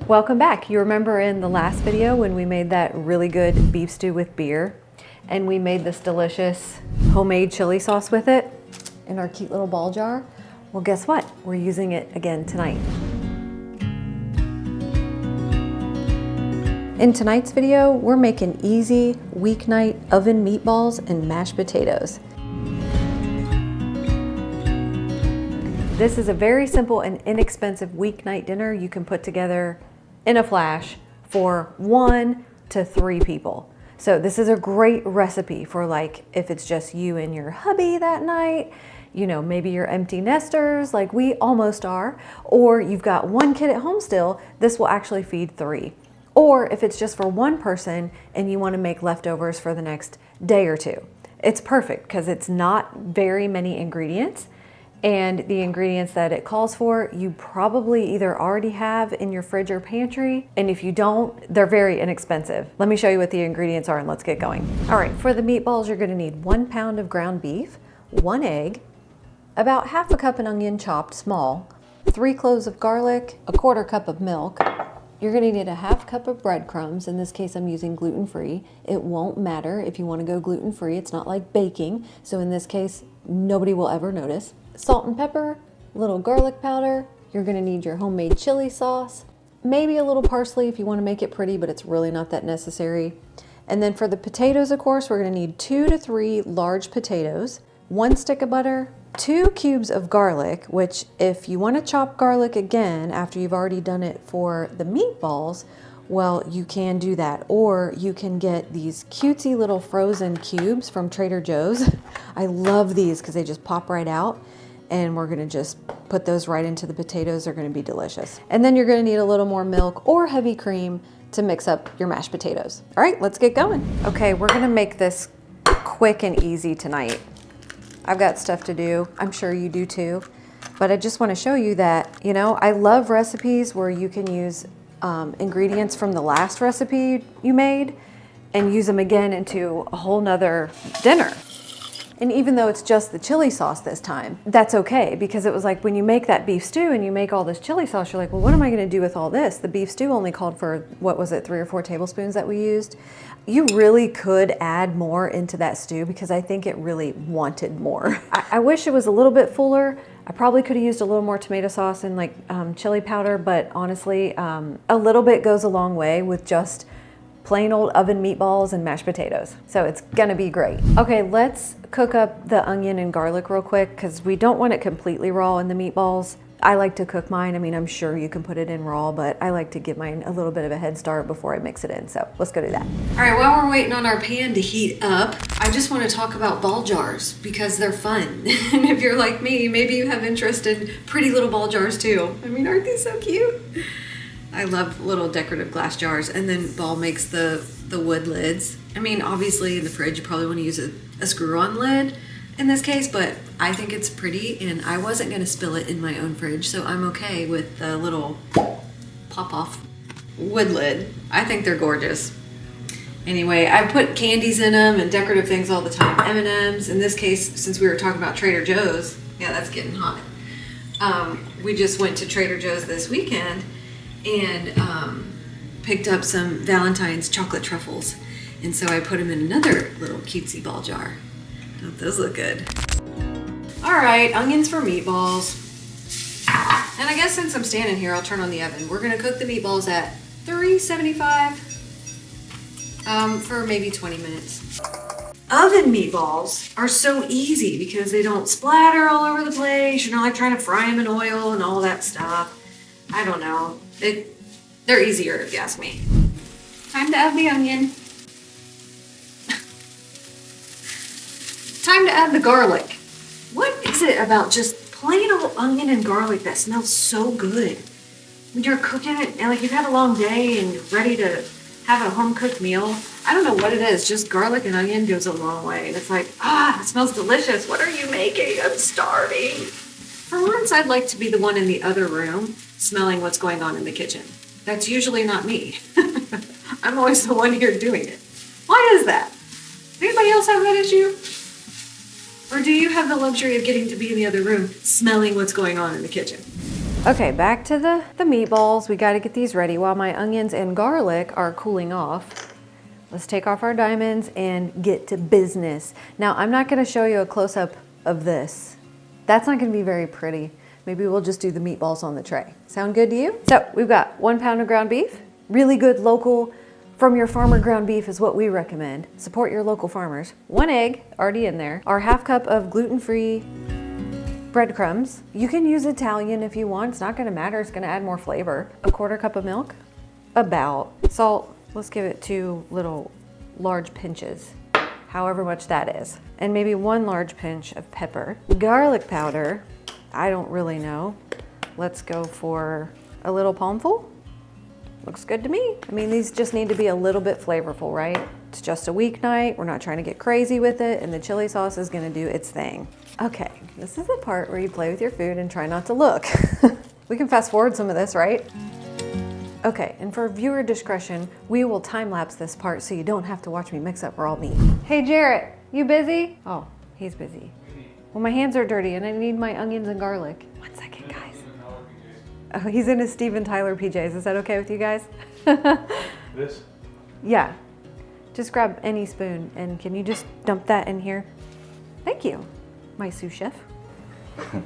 Welcome back. You remember in the last video when we made that really good beef stew with beer and we made this delicious homemade chili sauce with it in our cute little ball jar? Well, guess what? We're using it again tonight. In tonight's video, we're making easy weeknight oven meatballs and mashed potatoes. This is a very simple and inexpensive weeknight dinner you can put together in a flash for 1 to 3 people. So this is a great recipe for like if it's just you and your hubby that night, you know, maybe you're empty nesters like we almost are, or you've got 1 kid at home still, this will actually feed 3. Or if it's just for 1 person and you want to make leftovers for the next day or 2. It's perfect because it's not very many ingredients. And the ingredients that it calls for, you probably either already have in your fridge or pantry. And if you don't, they're very inexpensive. Let me show you what the ingredients are and let's get going. All right, for the meatballs, you're gonna need 1 pound of ground beef, 1 egg, about ½ a cup of onion chopped small, 3 cloves of garlic, 1/4 cup of milk. You're gonna need a ½ cup of breadcrumbs. In this case, I'm using gluten-free. It won't matter if you wanna go gluten-free. It's not like baking. So in this case, nobody will ever notice. Salt and pepper, a little garlic powder. You're gonna need your homemade chili sauce, maybe a little parsley if you wanna make it pretty, but it's really not that necessary. And then for the potatoes, of course, we're gonna need 2 to 3 large potatoes, 1 stick of butter, 2 cubes of garlic, which if you wanna chop garlic again after you've already done it for the meatballs, well, you can do that. Or you can get these cutesy little frozen cubes from Trader Joe's. I love these because they just pop right out. And we're gonna just put those right into the potatoes. They're gonna be delicious. And then you're gonna need a little more milk or heavy cream to mix up your mashed potatoes. All right, let's get going. Okay, we're gonna make this quick and easy tonight. I've got stuff to do. I'm sure you do too. But I just wanna show you that, you know, I love recipes where you can use ingredients from the last recipe you made and use them again into a whole nother dinner. And even though it's just the chili sauce this time, that's okay, because it was like when you make that beef stew and you make all this chili sauce, you're like, well, what am I gonna do with all this? The beef stew only called for, what was it, 3 or 4 tablespoons that we used? You really could add more into that stew because I think it really wanted more. I wish it was a little bit fuller. I probably could have used a little more tomato sauce and like chili powder, but honestly, a little bit goes a long way with just plain old oven meatballs and mashed potatoes. So it's gonna be great. Okay, let's cook up the onion and garlic real quick because we don't want it completely raw in the meatballs. I like to cook mine. I mean, I'm sure you can put it in raw, but I like to give mine a little bit of a head start before I mix it in. So let's go do that. All right, while we're waiting on our pan to heat up, I just want to talk about ball jars because they're fun. And if you're like me, maybe you have interest in pretty little ball jars too. I mean, aren't these so cute? I love little decorative glass jars. And then Ball makes the wood lids. I mean, obviously in the fridge, you probably want to use a screw-on lid in this case, but I think it's pretty and I wasn't going to spill it in my own fridge, so I'm okay with the little pop-off wood lid. I think they're gorgeous. Anyway, I put candies in them and decorative things all the time. M&Ms. In this case, since we were talking about Trader Joe's, yeah, that's getting hot. We just went to Trader Joe's this weekend and picked up some Valentine's chocolate truffles. And so I put them in another little cutesy ball jar. Oh, those look good. All right, onions for meatballs. And I guess since I'm standing here, I'll turn on the oven. We're gonna cook the meatballs at 375 for maybe 20 minutes. Oven meatballs are so easy because they don't splatter all over the place. You're not like trying to fry them in oil and all that stuff. I don't know. They're easier if you ask me. Time to add the onion. Time to add the garlic. What is it about just plain old onion and garlic that smells so good? When you're cooking it and like you've had a long day and you're ready to have a home cooked meal. I don't know what it is, just garlic and onion goes a long way. And it's like, it smells delicious. What are you making? I'm starving. For once, I'd like to be the one in the other room smelling what's going on in the kitchen. That's usually not me. I'm always the one here doing it. Why is that? Does anybody else have that issue? Or do you have the luxury of getting to be in the other room smelling what's going on in the kitchen? Okay, back to the meatballs. We got to get these ready while my onions and garlic are cooling off. Let's take off our diamonds and get to business. Now, I'm not going to show you a close-up of this. That's not going to be very pretty. Maybe we'll just do the meatballs on the tray. Sound good to you? So we've got 1 pound of ground beef. Really good local from your farmer ground beef is what we recommend. Support your local farmers. 1 egg already in there. Our 1/2 cup of gluten-free breadcrumbs. You can use Italian if you want. It's not going to matter. It's going to add more flavor. 1/4 cup of milk. About salt. Let's give it 2 little large pinches, however much that is. And maybe 1 large pinch of pepper. Garlic powder. I don't really know. Let's go for a little palmful. Looks good to me. I mean, these just need to be a little bit flavorful, right? It's just a weeknight. We're not trying to get crazy with it, and the chili sauce is gonna do its thing. Okay, this is the part where you play with your food and try not to look. We can fast forward some of this, right? Okay, and for viewer discretion, we will time lapse this part so you don't have to watch me mix up raw meat. Hey Jarrett, you busy? Oh, he's busy. Well, my hands are dirty and I need my onions and garlic. 1 second, guys. Oh, he's in his Steven Tyler PJs. Is that okay with you guys? This? Yeah. Just grab any spoon and can you just dump that in here? Thank you, my sous chef. You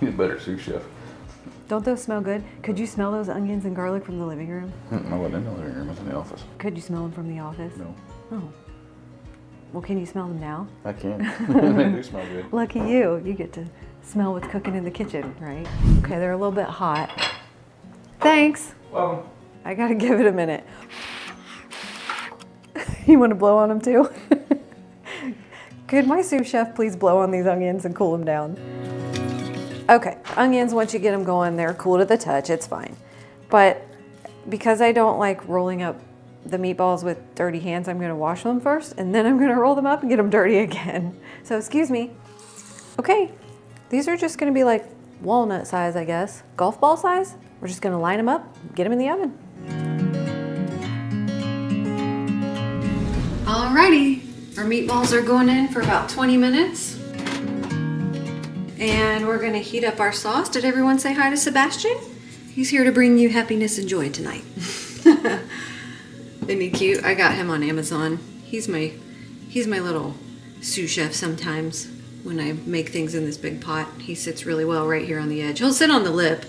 need a better sous chef. Don't those smell good? Could you smell those onions and garlic from the living room? I wasn't in the living room, I was in the office. Could you smell them from the office? No. Oh. Well, can you smell them now? I can't. They do smell good. Lucky you. You get to smell what's cooking in the kitchen, right? Okay, they're a little bit hot. Thanks. Welcome. I gotta give it a minute. You want to blow on them too? Could my sous chef please blow on these onions and cool them down? Okay, onions, once you get them going, they're cool to the touch, it's fine. But because I don't like rolling up the meatballs with dirty hands, I'm gonna wash them first, and then I'm gonna roll them up and get them dirty again. So excuse me. Okay, these are just gonna be like walnut size, I guess. Golf ball size. We're just gonna line them up, get them in the oven. Alrighty, our meatballs are going in for about 20 minutes. And we're gonna heat up our sauce. Did everyone say hi to Sebastian? He's here to bring you happiness and joy tonight. Isn't he cute? I got him on Amazon. He's my little sous chef sometimes when I make things in this big pot. He sits really well right here on the edge. He'll sit on the lip.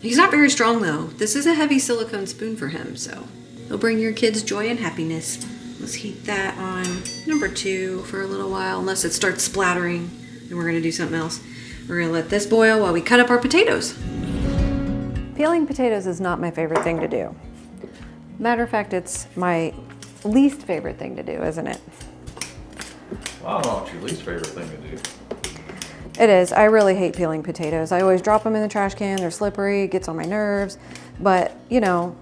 He's not very strong though. This is a heavy silicone spoon for him, so he'll bring your kids joy and happiness. Let's heat that on number 2 for a little while, unless it starts splattering. Then we're gonna do something else. We're gonna let this boil while we cut up our potatoes. Peeling potatoes is not my favorite thing to do. Matter of fact, it's my least favorite thing to do, isn't it? Well, I don't know what your least favorite thing to do. It is. I really hate peeling potatoes. I always drop them in the trash can. They're slippery. It gets on my nerves. But, you know,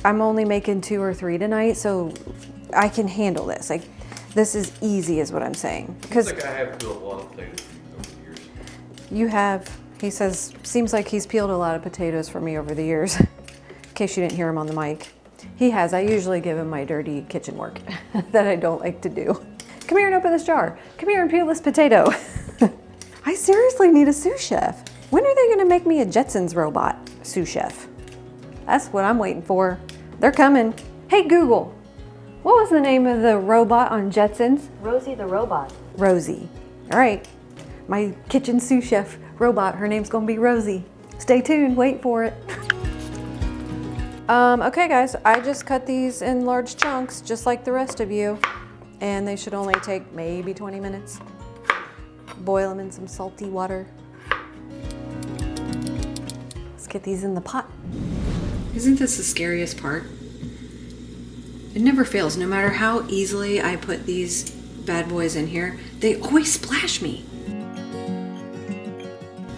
I'm only making 2 or 3 tonight, so I can handle this. Like, this is easy is what I'm saying. Because I have peeled a lot of potatoes over the years. You have. He says, seems like he's peeled a lot of potatoes for me over the years. In case you didn't hear him on the mic. He has. I usually give him my dirty kitchen work that I don't like to do. Come here and open this jar. Come here and peel this potato. I seriously need a sous chef. When are they gonna make me a Jetsons robot sous chef? That's what I'm waiting for. They're coming. Hey Google, what was the name of the robot on Jetsons? Rosie the robot. Rosie. All right, my kitchen sous chef robot, her name's gonna be Rosie. Stay tuned, wait for it. Okay guys, I just cut these in large chunks, just like the rest of you. And they should only take maybe 20 minutes. Boil them in some salty water. Let's get these in the pot. Isn't this the scariest part? It never fails, no matter how easily I put these bad boys in here, they always splash me.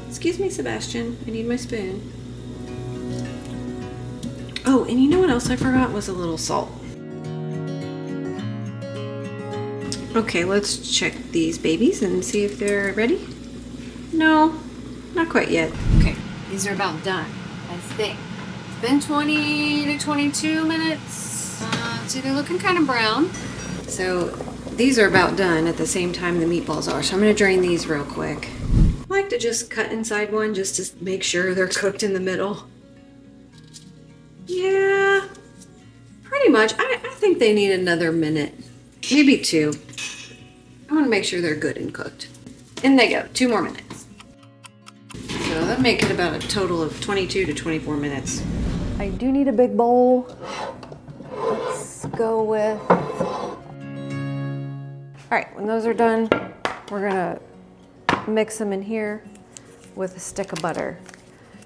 Excuse me, Sebastian, I need my spoon. Oh, and you know what else I forgot was a little salt. Okay, let's check these babies and see if they're ready. No, not quite yet. Okay, these are about done, I think. It's been 20 to 22 minutes. So they're looking kind of brown. So these are about done at the same time the meatballs are. So I'm gonna drain these real quick. My like to just cut inside one just to make sure they're cooked in the middle. Yeah, pretty much. I think they need another minute, maybe 2. I want to make sure they're good and cooked. In they go, 2 more minutes. So that'll make it about a total of 22 to 24 minutes. I do need a big bowl. Let's go with... All right, when those are done, we're gonna mix them in here with a stick of butter.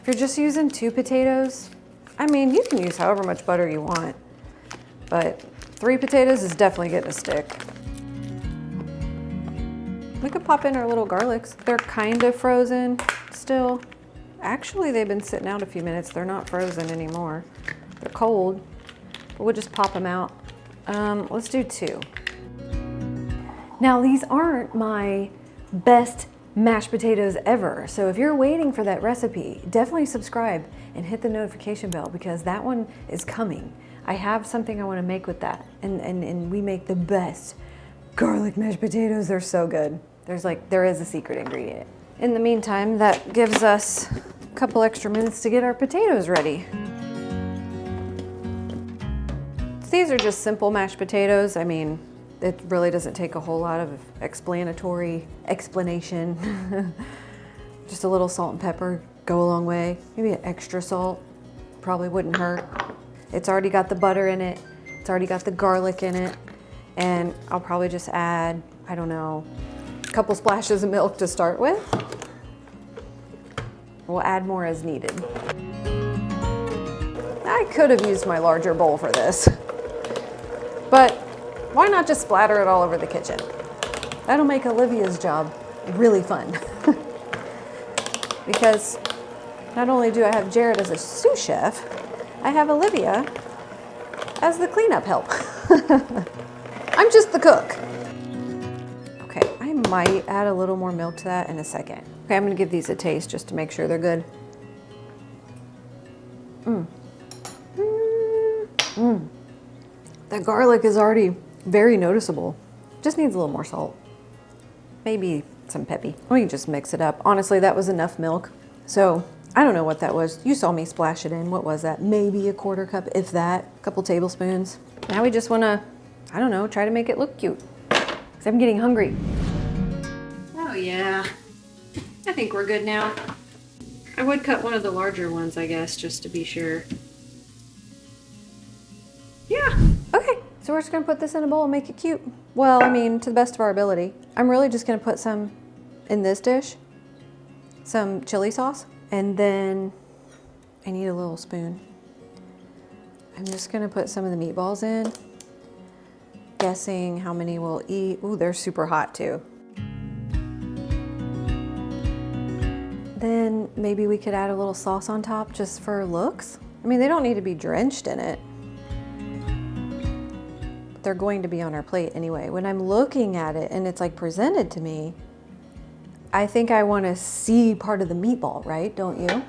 If you're just using 2 potatoes, I mean, you can use however much butter you want, but 3 potatoes is definitely getting a stick. We could pop in our little garlics. They're kind of frozen still. Actually, they've been sitting out a few minutes. They're not frozen anymore. They're cold, but we'll just pop them out. Let's do 2. Now, these aren't my best mashed potatoes ever. So if you're waiting for that recipe, definitely subscribe and hit the notification bell because that one is coming. I have something I want to make with that. And we make the best garlic mashed potatoes. They're so good. There is a secret ingredient. In the meantime, that gives us a couple extra minutes to get our potatoes ready. These are just simple mashed potatoes. I mean, it really doesn't take a whole lot of explanation. Just a little salt and pepper go a long way. Maybe an extra salt probably wouldn't hurt. It's already got the butter in it. It's already got the garlic in it. And I'll probably just add, I don't know, a couple splashes of milk to start with. We'll add more as needed. I could have used my larger bowl for this, but why not just splatter it all over the kitchen? That'll make Olivia's job really fun. Because not only do I have Jared as a sous chef, I have Olivia as the cleanup help. I'm just the cook. Okay, I might add a little more milk to that in a second. Okay, I'm gonna give these a taste just to make sure they're good. That garlic is already very noticeable. Just needs a little more salt. Maybe some peppy. We can just mix it up. Honestly, that was enough milk. So I don't know what that was. You saw me splash it in. What was that? Maybe a 1/4 cup, if that, a couple tablespoons. Now we just wanna, I don't know, try to make it look cute. Because I'm getting hungry. Oh yeah, I think we're good now. I would cut one of the larger ones, I guess, just to be sure. Yeah. Okay, so we're just gonna put this in a bowl and make it cute. Well, I mean, to the best of our ability. I'm really just gonna put some in this dish, some chili sauce, and then I need a little spoon. I'm just gonna put some of the meatballs in, guessing how many we'll eat. Ooh, they're super hot too. Then maybe we could add a little sauce on top just for looks. I mean, they don't need to be drenched in it. They're going to be on our plate anyway. When I'm looking at it and it's like presented to me, I think I want to see part of the meatball, right? Don't you?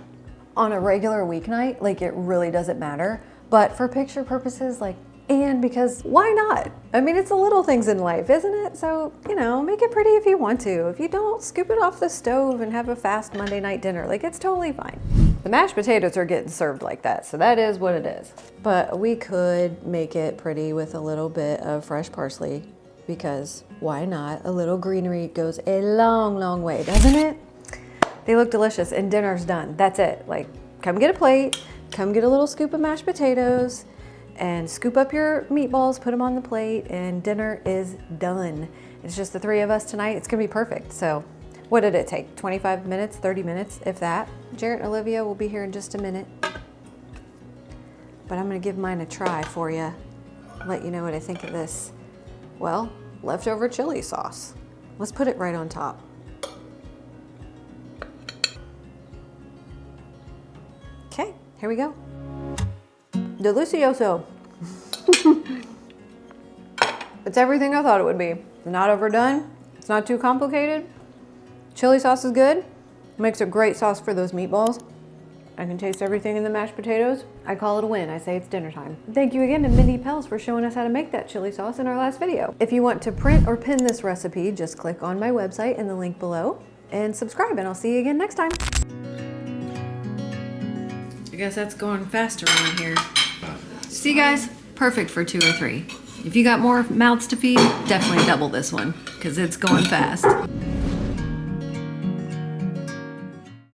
On a regular weeknight, like it really doesn't matter. But for picture purposes, like, and because why not? I mean, it's the little things in life, isn't it? So, you know, make it pretty if you want to. If you don't, scoop it off the stove and have a fast Monday night dinner. Like, it's totally fine. The mashed potatoes are getting served like that, so that is what it is. But we could make it pretty with a little bit of fresh parsley because why not? A little greenery goes a long, long way, doesn't it? They look delicious and dinner's done. That's it. Like, come get a plate, come get a little scoop of mashed potatoes, and scoop up your meatballs, put them on the plate, and dinner is done. It's just the 3 of us tonight. It's gonna be perfect. So what did it take? 25 minutes, 30 minutes, if that. Jarrett and Olivia will be here in just a minute. But I'm gonna give mine a try for you. Let you know what I think of this, well, leftover chili sauce. Let's put it right on top. Okay, here we go. Delicioso. It's everything I thought it would be. It's not overdone. It's not too complicated. Chili sauce is good. Makes a great sauce for those meatballs. I can taste everything in the mashed potatoes. I call it a win. I say it's dinner time. Thank you again to MEATBALLS for showing us how to make that chili sauce in our last video. If you want to print or pin this recipe, just click on my website in the link below. and subscribe, and I'll see you again next time. I guess that's going faster around here. See, guys? Perfect for 2 or 3. If you got more mouths to feed, definitely double this one because it's going fast.